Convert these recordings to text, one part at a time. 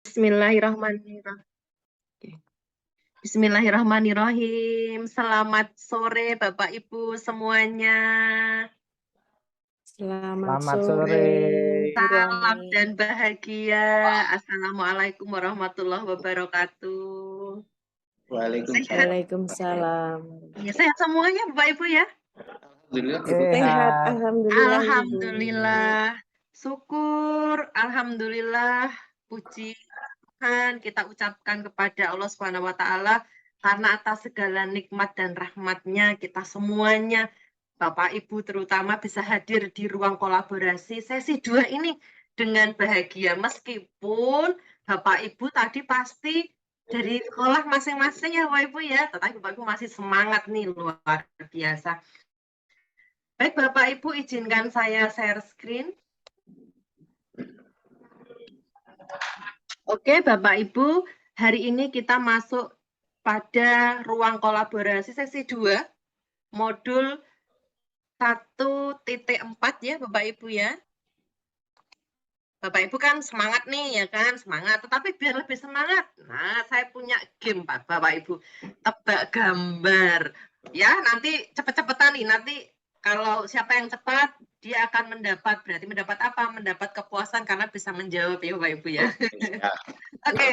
Bismillahirrahmanirrahim. Bismillahirrahmanirrahim. Selamat sore Bapak Ibu semuanya. Selamat Selamat sore, sore. Salam Rani. dan bahagia. Assalamualaikum warahmatullahi wabarakatuh. Waalaikumsalam. Waalaikumsalam. Ya, sehat semuanya Bapak Ibu ya? Alhamdulillah. Sehat, Sehat. alhamdulillah. Ibu. Alhamdulillah. Syukur, alhamdulillah. Puji Tuhan kita ucapkan kepada Allah Subhanahu wa taala karena atas segala nikmat dan rahmatnya kita semuanya Bapak Ibu terutama bisa hadir di ruang kolaborasi sesi 2 ini dengan bahagia meskipun Bapak Ibu tadi pasti dari sekolah masing-masing ya Bapak Ibu ya, tetapi Bapak Ibu masih semangat nih luar biasa. Baik Bapak Ibu izinkan saya share screen. Oke Bapak Ibu, hari ini kita masuk pada ruang kolaborasi sesi 2 modul 1.4 ya Bapak Ibu ya. Bapak Ibu kan semangat nih ya kan, semangat. Tetapi biar lebih semangat, nah saya punya game Pak Bapak Ibu, tebak gambar. Ya nanti cepet-cepetan nih, nanti kalau siapa yang cepat dia akan mendapat, berarti mendapat apa? Mendapat kepuasan karena bisa menjawab ya Bapak Ibu ya. Oke,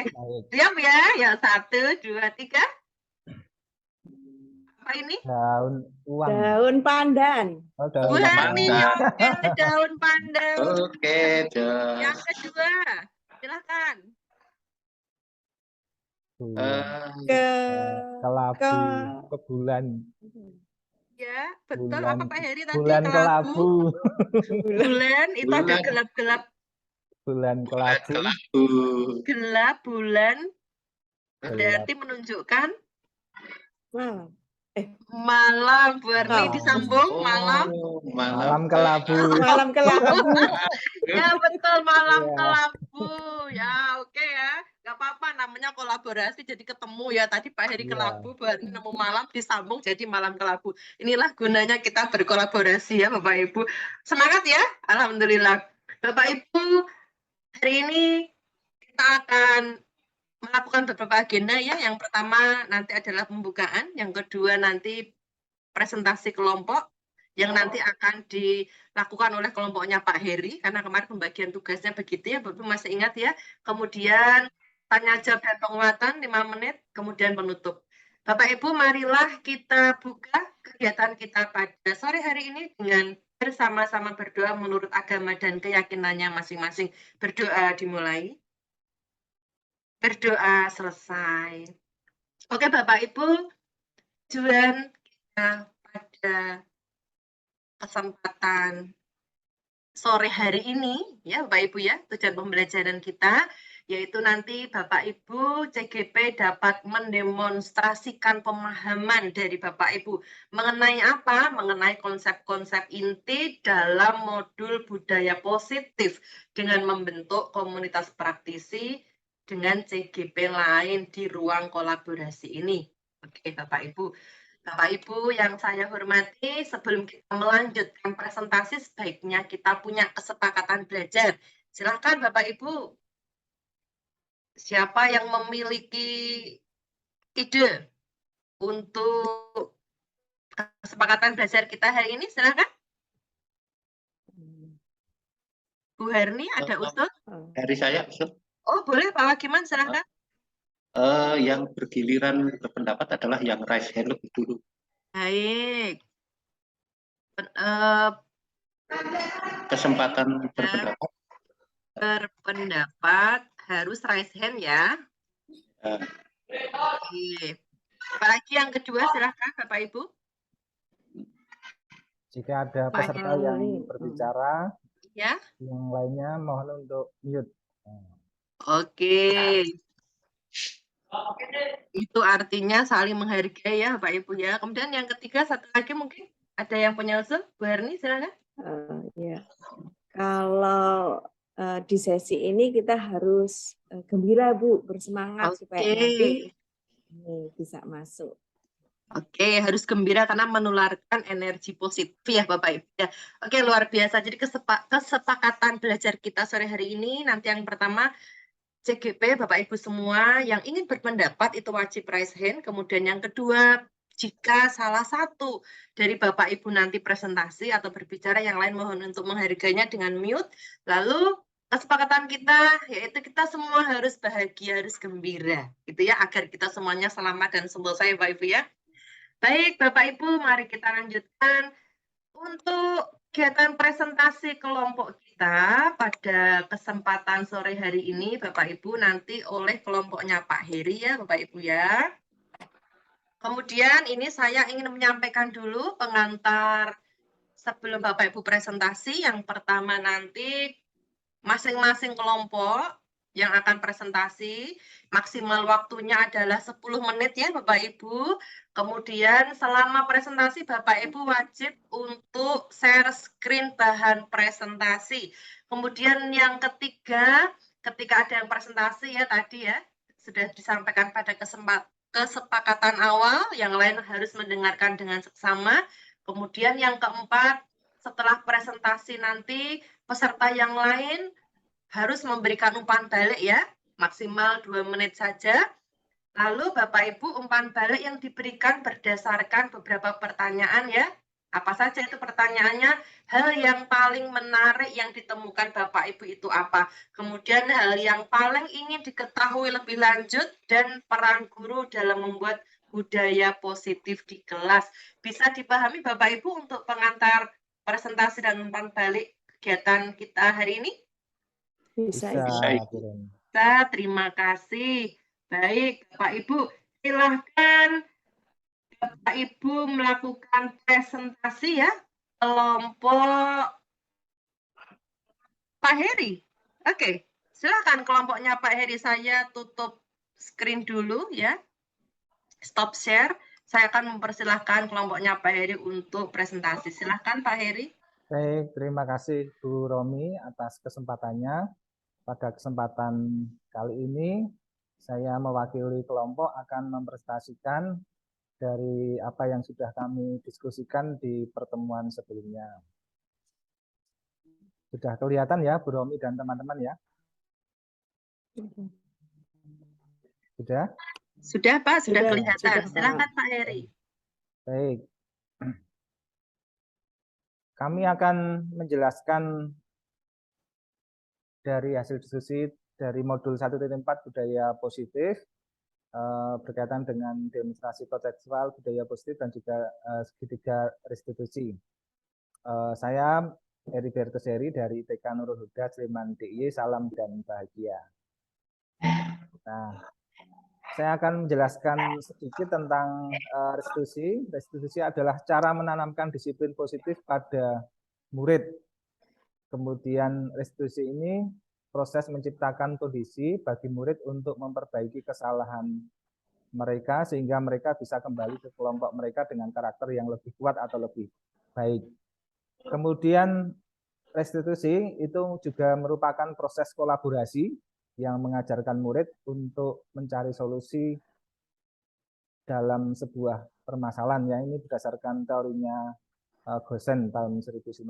siap ya? Ya 1, 2, 3. Apa ini? Daun uang. Daun pandan. Oh, Bu daun Hani, pandan. oke, daun pandan. Oke, Jos. Yang kedua, silakan. Ke Kelabu. ke- Ke bulan. Ya, betul. Bulan, Apa Pak Heri tadi? bulan kelabu. Bulan itu ada Bulan. gelap-gelap. Bulan kelabu. Kelabu. Gelap bulan Gelap. berarti menunjukkan malam. malam. Bu Arni Malam. disambung Oh, malam. Malam kelabu. Malam kelabu. Ya betul, malam Iya. kelabu. Ya oke ya. Gak apa-apa, namanya kolaborasi jadi ketemu ya. Tadi Pak Heri Iya. kelabu, Bu Arni nemu malam disambung jadi malam kelabu. Inilah gunanya kita berkolaborasi ya Bapak Ibu. Semangat ya. Alhamdulillah. Bapak Ibu, hari ini kita akan melakukan beberapa agenda ya. Yang pertama nanti adalah pembukaan, yang kedua nanti presentasi kelompok yang nanti akan dilakukan oleh kelompoknya Pak Heri karena kemarin pembagian tugasnya begitu ya, Bapak masih ingat ya. Kemudian tanya jawab dan penguatan 5 menit, kemudian penutup. Bapak Ibu, marilah kita buka kegiatan kita pada sore hari ini dengan bersama-sama berdoa menurut agama dan keyakinannya masing-masing. Berdoa dimulai. Berdoa selesai. Oke Bapak Ibu, tujuan kita pada kesempatan sore hari ini ya Bapak Ibu ya, tujuan pembelajaran kita yaitu nanti Bapak Ibu CGP dapat mendemonstrasikan pemahaman dari Bapak Ibu mengenai apa? Mengenai konsep-konsep inti dalam modul budaya positif dengan membentuk komunitas praktisi dengan CGP lain di ruang kolaborasi ini. Oke Bapak Ibu. Bapak Ibu yang saya hormati, sebelum kita melanjutkan presentasi sebaiknya kita punya kesepakatan belajar. Silakan Bapak Ibu, siapa yang memiliki ide untuk kesepakatan belajar kita hari ini? Silakan. Bu Herni, ada usul? Dari saya, Ustaz. Oh boleh Pak Wagiman, silakan. Yang bergiliran berpendapat adalah yang raise hand lebih dulu. Baik. Kesempatan berpendapat. Berpendapat harus raise hand ya. Oke. Apalagi yang kedua, silakan Bapak Ibu. Jika ada peserta yang berbicara, Ya. yang lainnya mohon untuk mute. Oke. Itu artinya saling menghargai ya Pak Ibu ya. Kemudian yang ketiga, satu lagi mungkin ada yang punya usul. Bu Herni silakan. Ya. Kalau di sesi ini kita harus gembira Bu, bersemangat supaya nanti bisa masuk. Oke, harus gembira karena menularkan energi positif ya Bapak Ibu ya. Oke, luar biasa. Jadi kesepakatan belajar kita sore hari ini nanti yang pertama CGP Bapak Ibu semua yang ingin berpendapat itu wajib raise hand. Kemudian yang kedua, jika salah satu dari Bapak Ibu nanti presentasi atau berbicara, yang lain mohon untuk menghargainya dengan mute. Lalu kesepakatan kita yaitu kita semua harus bahagia, harus gembira, gitu ya, agar kita semuanya selamat dan selesai, Bapak Ibu ya. Baik, Bapak Ibu, mari kita lanjutkan untuk kegiatan presentasi kelompok kita pada kesempatan sore hari ini, Bapak Ibu, nanti oleh kelompoknya Pak Heri ya, Bapak Ibu ya. Kemudian ini saya ingin menyampaikan dulu pengantar sebelum Bapak Ibu presentasi. Yang pertama nanti masing-masing kelompok yang akan presentasi, maksimal waktunya adalah 10 menit ya Bapak Ibu. Kemudian selama presentasi Bapak Ibu wajib untuk share screen bahan presentasi. Kemudian yang ketiga, ketika ada yang presentasi ya tadi ya, sudah disampaikan pada kesepakatan awal, yang lain harus mendengarkan dengan seksama. Kemudian yang keempat, setelah presentasi nanti peserta yang lain harus memberikan umpan balik ya, maksimal 2 menit saja. Lalu Bapak Ibu umpan balik yang diberikan berdasarkan beberapa pertanyaan ya. Apa saja itu pertanyaannya? Hal yang paling menarik yang ditemukan Bapak Ibu itu apa? Kemudian hal yang paling ingin diketahui lebih lanjut dan peran guru dalam membuat budaya positif di kelas. Bisa dipahami Bapak Ibu untuk pengantar presentasi dan umpan balik kegiatan kita hari ini? Bisa. Terima kasih. Baik, Bapak Ibu, silahkan Bapak Ibu melakukan presentasi ya, kelompok Pak Heri. Oke, silahkan kelompoknya Pak Heri, saya tutup screen dulu ya. Stop share. Saya akan mempersilahkan kelompoknya Pak Heri untuk presentasi. Silahkan Pak Heri. Baik, terima kasih Bu Romi atas kesempatannya. Pada kesempatan kali ini, saya mewakili kelompok akan mempresentasikan dari apa yang sudah kami diskusikan di pertemuan sebelumnya. Sudah kelihatan ya, Bu Romi dan teman-teman ya? Sudah? Sudah Pak, sudah kelihatan. Silakan Pak Heri. Baik. Kami akan menjelaskan dari hasil diskusi dari modul 1.4 budaya positif berkaitan dengan demonstrasi kontekstual budaya positif dan juga segitiga restitusi. Saya Heribertus Heri dari TK Nurul Huda Sleman DIY, salam dan bahagia. Nah, saya akan menjelaskan sedikit tentang restitusi. Restitusi adalah cara menanamkan disiplin positif pada murid. Kemudian restitusi ini proses menciptakan kondisi bagi murid untuk memperbaiki kesalahan mereka sehingga mereka bisa kembali ke kelompok mereka dengan karakter yang lebih kuat atau lebih baik. Kemudian restitusi itu juga merupakan proses kolaborasi yang mengajarkan murid untuk mencari solusi dalam sebuah permasalahan. Ya, ini berdasarkan teorinya Gosen tahun 1996.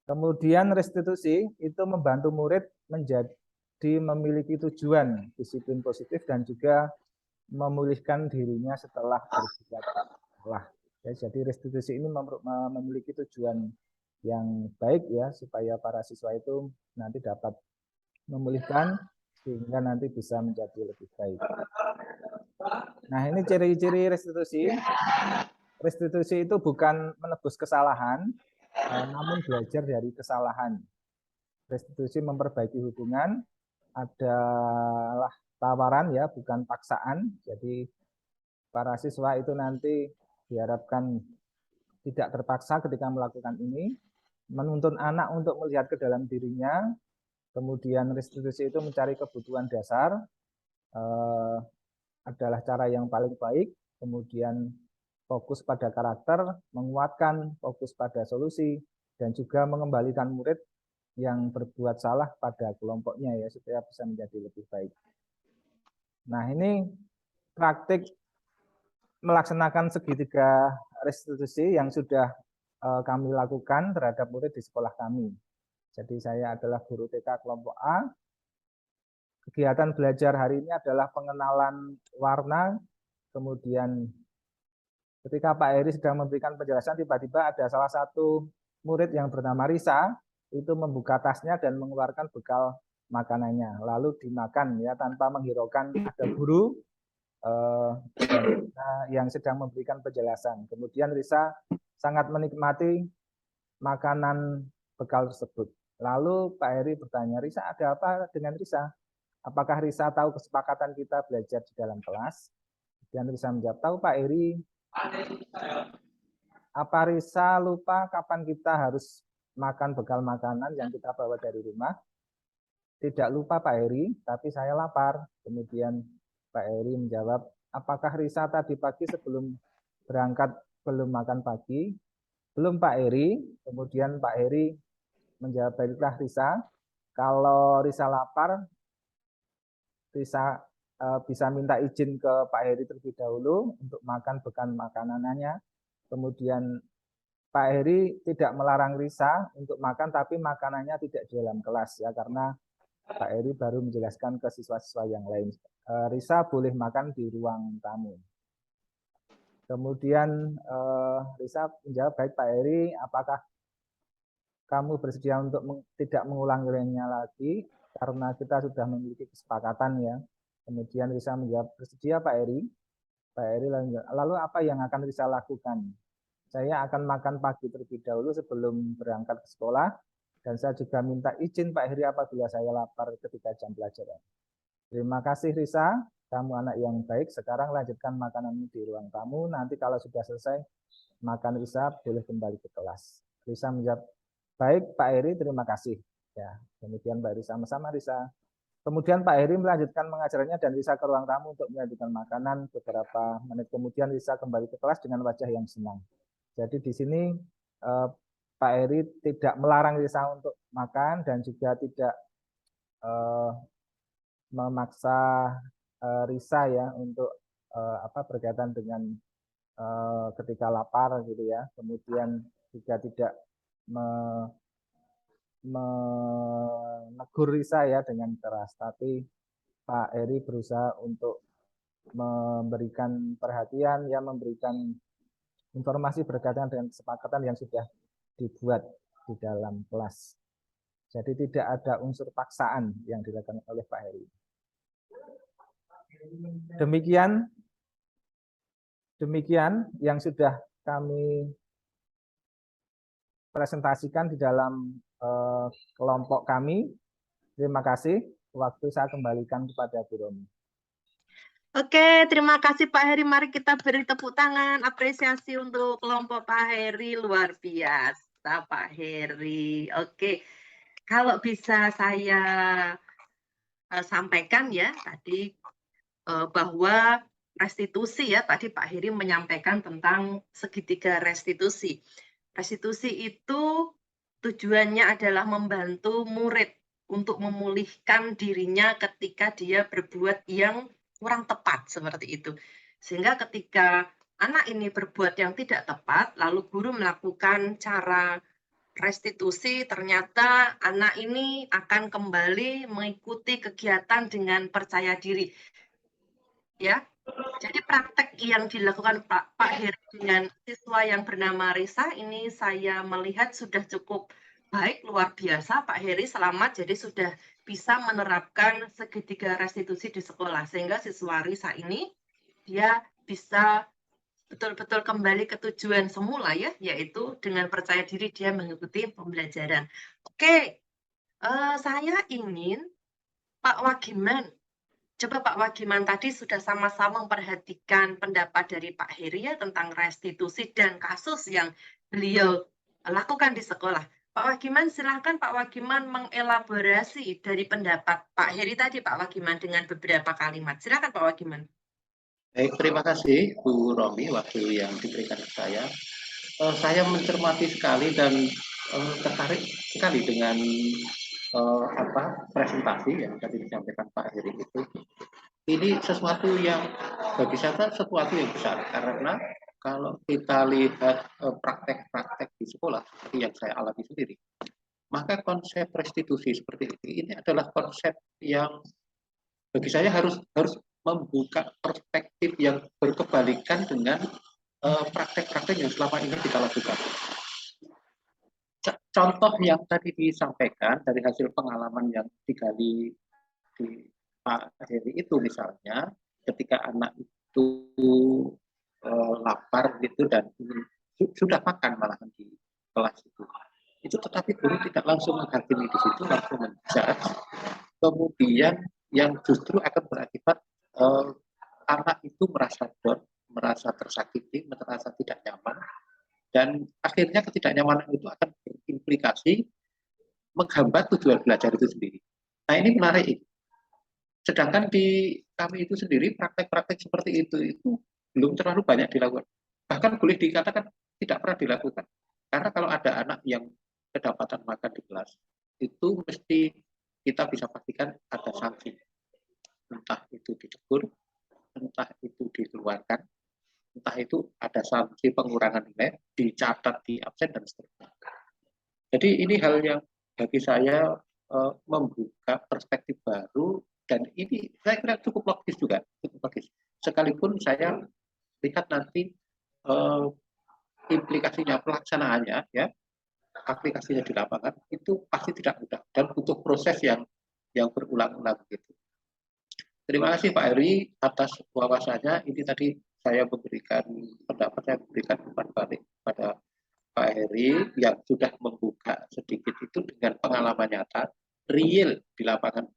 Kemudian restitusi itu membantu murid menjadi memiliki tujuan disiplin positif dan juga memulihkan dirinya setelah berbuat salah. Ya, jadi restitusi ini memiliki tujuan yang baik ya supaya para siswa itu nanti dapat memulihkan sehingga nanti bisa menjadi lebih baik. Nah, ini ciri-ciri restitusi. Restitusi itu bukan menebus kesalahan, namun belajar dari kesalahan. Restitusi memperbaiki hubungan adalah tawaran ya, bukan paksaan. Jadi para siswa itu nanti diharapkan tidak terpaksa ketika melakukan ini, menuntun anak untuk melihat ke dalam dirinya. Kemudian restitusi itu mencari kebutuhan dasar, adalah cara yang paling baik. Kemudian fokus pada karakter, menguatkan fokus pada solusi, dan juga mengembalikan murid yang berbuat salah pada kelompoknya ya supaya bisa menjadi lebih baik. Nah, ini praktik melaksanakan segitiga restitusi yang sudah kami lakukan terhadap murid di sekolah kami. Jadi saya adalah guru TK kelompok A. kegiatan belajar hari ini adalah pengenalan warna, kemudian ketika Pak Heri sedang memberikan penjelasan, tiba-tiba ada salah satu murid yang bernama Risa, itu membuka tasnya dan mengeluarkan bekal makanannya, lalu dimakan ya tanpa menghiraukan ada guru yang sedang memberikan penjelasan. Kemudian Risa sangat menikmati makanan bekal tersebut. Lalu Pak Heri bertanya, Risa ada apa dengan Risa? Apakah Risa tahu kesepakatan kita belajar di dalam kelas? Dan Risa menjawab, tahu Pak Heri. Apa Risa lupa kapan kita harus makan bekal makanan yang kita bawa dari rumah? Tidak lupa Pak Heri, tapi saya lapar. Kemudian Pak Heri menjawab, apakah Risa tadi pagi sebelum berangkat belum makan pagi? Belum Pak Heri. Kemudian Pak Heri menjawab, baiklah Risa, kalau Risa lapar, Risa bisa minta izin ke Pak Heri terlebih dahulu untuk makan bekal makanannya. Kemudian Pak Heri tidak melarang Risa untuk makan, tapi makanannya tidak di dalam kelas ya, karena Pak Heri baru menjelaskan ke siswa-siswa yang lain. Risa boleh makan di ruang tamu. Kemudian Risa menjawab, baik Pak Heri, apakah kamu bersedia untuk tidak mengulanginya lagi karena kita sudah memiliki kesepakatan ya. Kemudian Risa menjawab, bersedia Pak Heri. Pak Heri lalu apa yang akan Risa lakukan? Saya akan makan pagi terlebih dahulu sebelum berangkat ke sekolah, dan saya juga minta izin Pak Heri apabila saya lapar ketika jam pelajaran. Terima kasih Risa, kamu anak yang baik. Sekarang lanjutkan makananmu di ruang tamu. Nanti kalau sudah selesai makan Risa boleh kembali ke kelas. Risa menjawab, baik Pak Heri, terima kasih. Ya, kemudian Pak Heri sama-sama Risa. Kemudian Pak Heri melanjutkan mengajarnya dan Risa ke ruang tamu untuk melanjutkan makanan. Beberapa menit kemudian Risa kembali ke kelas dengan wajah yang senang. Jadi di sini Pak Heri tidak melarang Risa untuk makan dan juga tidak memaksa Risa ya untuk berkaitan dengan ketika lapar gitu ya. Kemudian juga tidak menegur Risa ya dengan keras, tapi Pak Heri berusaha untuk memberikan perhatian ya, memberikan informasi berkaitan dengan kesepakatan yang sudah dibuat di dalam kelas. Jadi tidak ada unsur paksaan yang dilakukan oleh Pak Heri. Demikian yang sudah kami presentasikan di dalam kelompok kami. Terima kasih. Waktu saya kembalikan kepada Bu Romi. Oke, terima kasih Pak Heri. Mari kita beri tepuk tangan apresiasi untuk kelompok Pak Heri, luar biasa Pak Heri. Oke, kalau bisa saya sampaikan ya tadi bahwa restitusi ya, tadi Pak Heri menyampaikan tentang segitiga restitusi. Restitusi itu tujuannya adalah membantu murid untuk memulihkan dirinya ketika dia berbuat yang kurang tepat seperti itu. Sehingga ketika anak ini berbuat yang tidak tepat, lalu guru melakukan cara restitusi, ternyata anak ini akan kembali mengikuti kegiatan dengan percaya diri. Ya, jadi praktek yang dilakukan Pak Heri dengan siswa yang bernama Risa ini saya melihat sudah cukup baik, luar biasa Pak Heri, selamat. Jadi sudah bisa menerapkan segitiga restitusi di sekolah sehingga siswa Risa ini dia bisa betul-betul kembali ke tujuan semula ya, yaitu dengan percaya diri dia mengikuti pembelajaran. Oke, saya ingin Pak Wagiman. Coba Pak Wagiman, tadi sudah sama-sama memperhatikan pendapat dari Pak Heri ya tentang restitusi dan kasus yang beliau lakukan di sekolah. Pak Wagiman, silahkan Pak Wagiman mengelaborasi dari pendapat Pak Heri tadi, Pak Wagiman, dengan beberapa kalimat. Silahkan Pak Wagiman. Baik, terima kasih Bu Romi waktu yang diberikan ke saya. Saya mencermati sekali dan tertarik sekali dengan presentasi yang tadi disampaikan Pak Heri itu. Ini sesuatu yang bagi saya sesuatu yang besar karena kalau kita lihat praktek-praktek di sekolah seperti yang saya alami sendiri, maka konsep restitusi seperti ini adalah konsep yang bagi saya harus membuka perspektif yang berkebalikan dengan praktek-praktek yang selama ini kita lakukan. Contoh yang tadi disampaikan dari hasil pengalaman yang digali di Pak Heri itu misalnya, ketika anak itu lapar gitu dan sudah makan malahan di kelas itu tetapi guru tidak langsung menghakimi di situ, langsung menjudge, kemudian yang justru akan berakibat anak itu merasa down, merasa tersakiti, merasa tidak nyaman, dan akhirnya ketidaknyamanan itu akan berimplikasi menghambat tujuan belajar itu sendiri. Nah ini menarik. Sedangkan di kami itu sendiri praktek-praktek seperti itu belum terlalu banyak dilakukan. Bahkan boleh dikatakan tidak pernah dilakukan. Karena kalau ada anak yang kedapatan makan di kelas, itu mesti kita bisa pastikan ada sanksi. Entah itu ditegur, entah itu dikeluarkan, entah itu ada sanksi pengurangan nilai, dicatat di absen dan seterusnya. Jadi ini hal yang bagi saya membuka perspektif baru, dan ini saya kira cukup logis juga, cukup logis. Sekalipun saya lihat nanti implikasinya, pelaksanaannya, ya, aplikasinya di lapangan itu pasti tidak mudah dan butuh proses yang berulang-ulang gitu. Terima kasih Pak Heri atas wawasannya. Ini tadi saya memberikan pendapat, saya memberikan umpan balik pada Pak Heri yang sudah membuka sedikit itu dengan pengalaman nyata real di lapangan.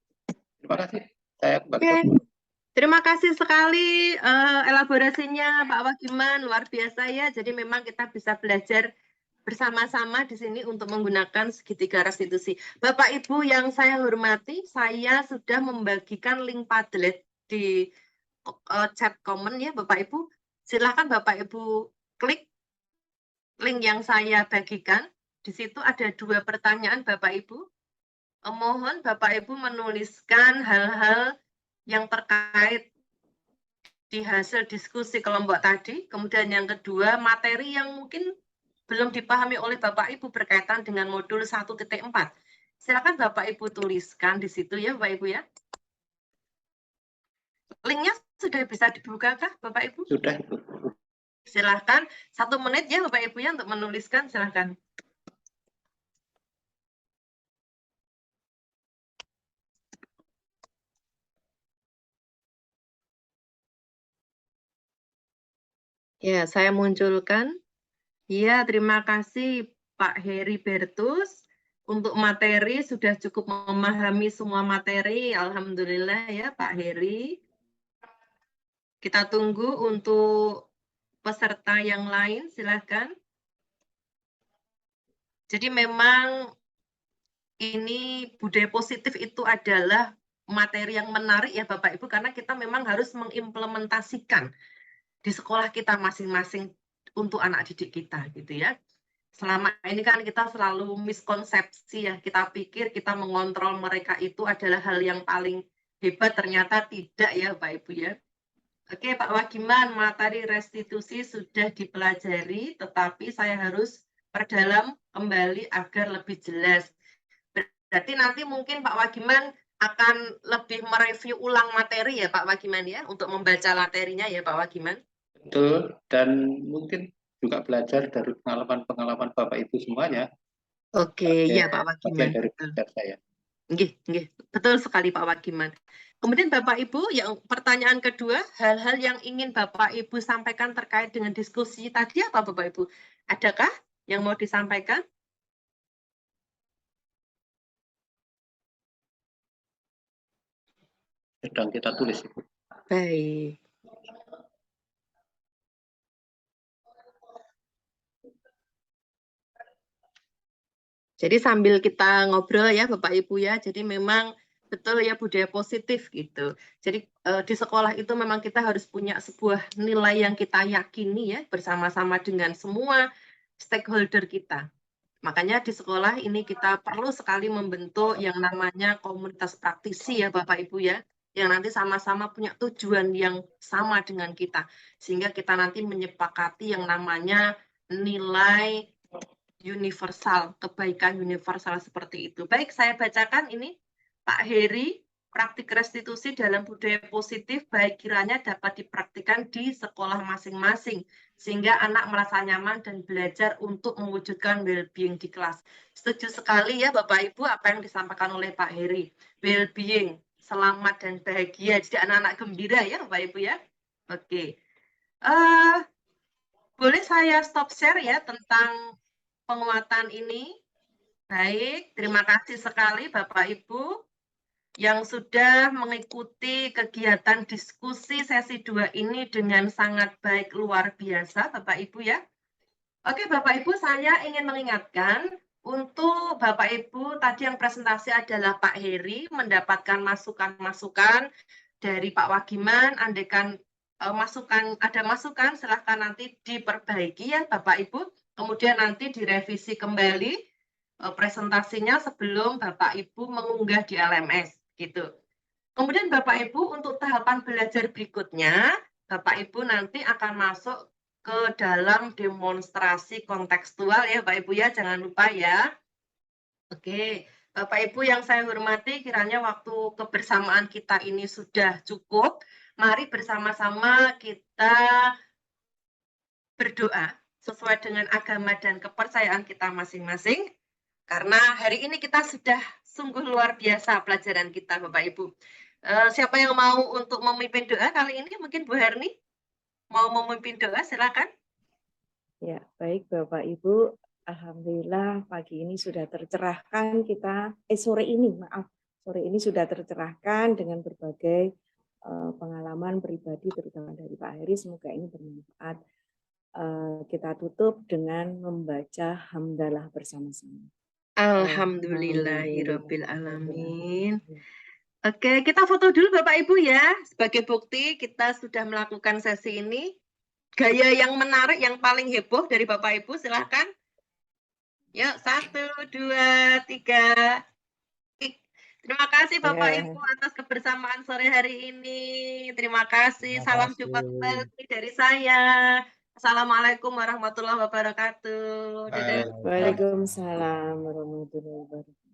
Terima kasih. Saya kembali ke Terima kasih sekali elaborasinya Pak Wagiman, luar biasa ya. Jadi memang kita bisa belajar bersama-sama di sini untuk menggunakan segitiga restitusi. Bapak Ibu yang saya hormati, saya sudah membagikan link Padlet di chat comment ya Bapak Ibu. Silakan Bapak Ibu klik link yang saya bagikan. Di situ ada 2 pertanyaan Bapak Ibu. Mohon Bapak Ibu menuliskan hal-hal yang terkait di hasil diskusi kelompok tadi. Kemudian yang kedua, materi yang mungkin belum dipahami oleh Bapak Ibu berkaitan dengan modul 1.4. Silakan Bapak Ibu tuliskan di situ ya Bapak Ibu ya. Linknya sudah bisa dibukakah Bapak Ibu? Sudah. Silahkan 1 menit ya Bapak Ibu ya untuk menuliskan, silahkan. Ya, saya munculkan. Ya, terima kasih Pak Heri Bertus. Untuk materi sudah cukup memahami semua materi. Alhamdulillah ya Pak Heri. Kita tunggu untuk peserta yang lain, silahkan. Jadi memang ini budaya positif itu adalah materi yang menarik ya Bapak Ibu, karena kita memang harus mengimplementasikan di sekolah kita masing-masing untuk anak didik kita gitu ya. Selama ini kan kita selalu miskonsepsi ya, kita pikir kita mengontrol mereka itu adalah hal yang paling hebat, ternyata tidak ya Bapak Ibu ya. Oke Pak Wagiman, materi restitusi sudah dipelajari, tetapi saya harus perdalam kembali agar lebih jelas. Berarti nanti mungkin Pak Wagiman akan lebih mereview ulang materi ya Pak Wagiman ya, untuk membaca materinya ya Pak Wagiman. Betul, dan mungkin juga belajar dari pengalaman-pengalaman Bapak Ibu semuanya. Oke, ya Pak Wagiman. Dari belajar saya. Nggih, betul sekali Pak Wagiman. Kemudian Bapak Ibu, yang pertanyaan kedua, hal-hal yang ingin Bapak Ibu sampaikan terkait dengan diskusi tadi apa Bapak Ibu? Adakah yang mau disampaikan? Sedang kita tulis Ibu. Baik. Jadi sambil kita ngobrol ya Bapak Ibu ya, jadi memang betul ya budaya positif gitu. Jadi di sekolah itu memang kita harus punya sebuah nilai yang kita yakini ya, bersama-sama dengan semua stakeholder kita. Makanya di sekolah ini kita perlu sekali membentuk yang namanya komunitas praktisi ya Bapak Ibu ya, yang nanti sama-sama punya tujuan yang sama dengan kita. Sehingga kita nanti menyepakati yang namanya nilai universal, kebaikan universal seperti itu. Baik, saya bacakan ini Pak Heri praktik restitusi dalam budaya positif baik kiranya dapat dipraktikkan di sekolah masing-masing, sehingga anak merasa nyaman dan belajar untuk mewujudkan well-being di kelas. Setuju sekali ya Bapak Ibu apa yang disampaikan oleh Pak Heri. Well-being, selamat dan bahagia. Jadi anak-anak gembira ya Bapak Ibu ya. Oke. Boleh saya stop share ya tentang penguatan ini? Baik, terima kasih sekali Bapak Ibu yang sudah mengikuti kegiatan diskusi sesi 2 ini dengan sangat baik, luar biasa Bapak Ibu ya. Oke Bapak Ibu, saya ingin mengingatkan untuk Bapak Ibu tadi yang presentasi adalah Pak Heri mendapatkan masukan-masukan dari Pak Wagiman, andaikan ada masukan silahkan nanti diperbaiki ya Bapak Ibu, kemudian nanti direvisi kembali presentasinya sebelum Bapak Ibu mengunggah di LMS gitu. Kemudian Bapak Ibu untuk tahapan belajar berikutnya, Bapak Ibu nanti akan masuk ke dalam demonstrasi kontekstual ya Bapak Ibu ya, jangan lupa ya. Oke, Bapak Ibu yang saya hormati, kiranya waktu kebersamaan kita ini sudah cukup. Mari bersama-sama kita berdoa sesuai dengan agama dan kepercayaan kita masing-masing. Karena hari ini kita sudah sungguh luar biasa pelajaran kita Bapak Ibu. Siapa yang mau untuk memimpin doa kali ini? Mungkin Bu Herni mau memimpin doa, silakan. Ya, baik Bapak Ibu. Alhamdulillah pagi ini sudah tercerahkan kita, sore ini sudah tercerahkan dengan berbagai pengalaman pribadi terutama dari Pak Heri. Semoga ini bermanfaat. Kita tutup dengan membaca hamdalah bersama-sama. Alhamdulillahirabbil alamin. Oke, kita foto dulu Bapak Ibu ya. Sebagai bukti kita sudah melakukan sesi ini. Gaya yang menarik, yang paling heboh dari Bapak Ibu, silahkan. Yuk, 1, 2, 3. Terima kasih Bapak Ibu atas kebersamaan sore hari ini. Terima kasih. Salam jumpa kembali dari saya. Assalamualaikum warahmatullahi wabarakatuh. Waalaikumsalam warahmatullahi wabarakatuh.